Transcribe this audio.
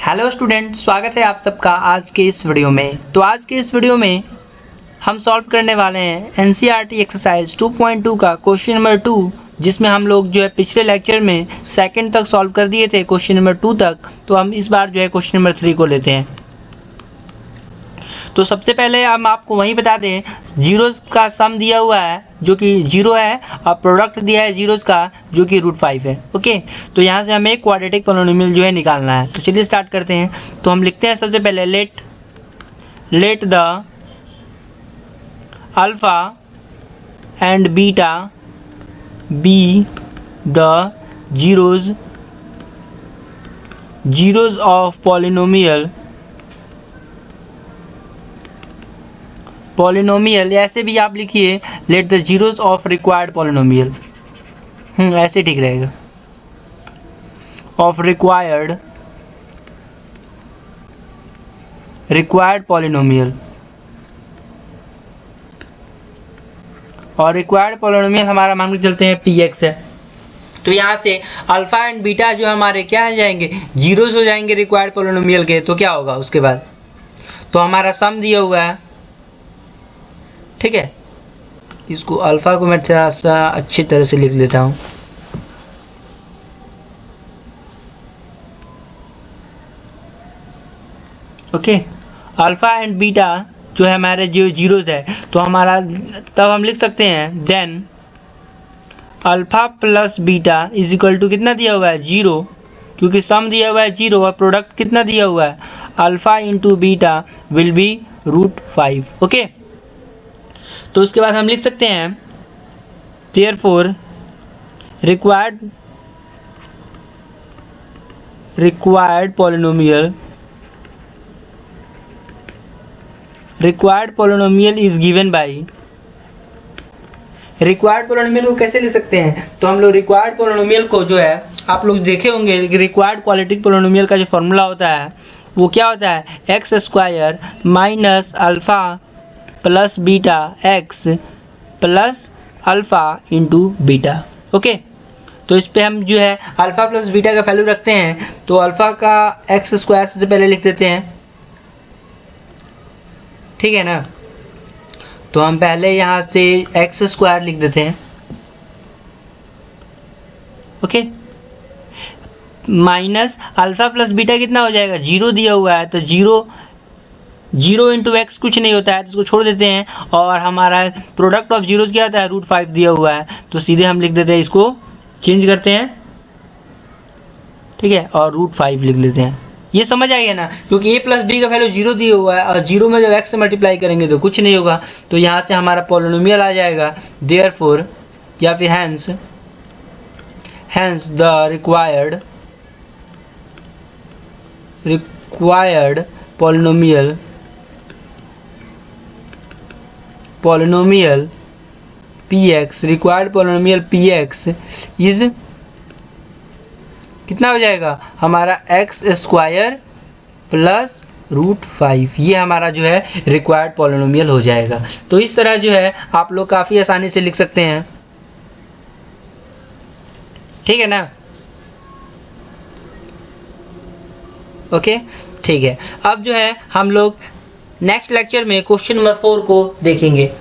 Hello student, स्वागत है आप सबका आज के इस वीडियो में। तो आज के इस वीडियो में हम सॉल्व करने वाले हैं एनसीईआरटी एक्सरसाइज 2.2 का क्वेश्चन नंबर 2, जिसमें हम लोग जो है पिछले लेक्चर में सेकंड तक सॉल्व कर दिए थे क्वेश्चन नंबर 2 तक। तो हम इस बार जो है क्वेश्चन नंबर 3 को लेते हैं। तो सबसे पहले हम आपको वहीं बता दें, जीरोज़ का सम दिया हुआ है जो कि 0 है और प्रोडक्ट दिया है जीरोज़ का जो कि √5 है। ओके, तो यहाँ से हमें एक क्वाड्रेटिक पोलिनोमियल जो है निकालना है। तो चलिए स्टार्ट करते हैं। तो हम लिखते हैं सबसे पहले let the alpha and beta be the zeros of polynomial, ऐसे भी आप लिखिए let the zeros of required polynomial. ऐसे ठीक रहेगा, ऑफ रिक्वायर्ड पॉलिनोमियल। और रिक्वायर्ड पॉलिनोमियल हमारा मान के चलते हैं px है। तो यहाँ से अल्फ़ा एंड बीटा जो हमारे क्या हो जाएंगे, जीरोज़ हो जाएंगे रिक्वायर्ड पॉलिनोमियल के। तो क्या होगा उसके बाद, तो हमारा सम दिया हुआ है, ठीक है। इसको अल्फ़ा को मैं थोड़ा सा अच्छी तरह से लिख लेता हूँ। ओके, अल्फ़ा एंड बीटा जो है हमारे जो जीरोज़ है, तो हमारा तब हम लिख सकते हैं then alpha plus beta is equal to कितना दिया हुआ है 0, क्योंकि सम दिया हुआ है 0 और प्रोडक्ट कितना दिया हुआ है alpha into beta will be √5। Okay, तो उसके बाद हम लिख सकते हैं therefore required polynomial is given by. Required polynomial को कैसे लिख सकते हैं, तो हम लोग रिक्वायर्ड पॉलिनोमियल को जो है आप लोग देखे होंगे रिक्वायर्ड क्वाड्रेटिक पॉलिनोमियल का जो फॉर्मूला होता है वो क्या होता है, x² minus alpha plus beta x plus alpha into beta. Okay, तो इस पे हम जो है अल्फ़ा प्लस बीटा का वैल्यू रखते हैं। तो अल्फ़ा का x² सबसे पहले लिख देते हैं, ठीक है ना। तो हम पहले यहाँ से x² लिख देते हैं। Okay, minus alpha plus beta कितना हो जाएगा, 0 दिया हुआ है, तो 0 इंटू x कुछ नहीं होता है, तो इसको छोड़ देते हैं। और हमारा प्रोडक्ट ऑफ जीरोज़ क्या होता है, √5 दिया हुआ है, तो सीधे हम लिख देते हैं, इसको चेंज करते हैं, ठीक है, और √5 लिख लेते हैं। ये समझ आएगा ना, क्योंकि a प्लस बी का वैल्यू 0 दिया हुआ है और 0 में जब x से मल्टीप्लाई करेंगे तो कुछ नहीं होगा। तो यहाँ से हमारा पॉलिनोमियल आ जाएगा देयरफॉर, या फिर hence the required polynomial px, required polynomial px is कितना हो जाएगा हमारा x² प्लस √5। ये हमारा जो है रिक्वायर्ड पॉलिनोमियल हो जाएगा। तो इस तरह जो है आप लोग काफ़ी आसानी से लिख सकते हैं, ठीक है ना। ओके, ठीक है। अब जो है हम लोग नेक्स्ट लेक्चर में क्वेश्चन नंबर 4 को देखेंगे।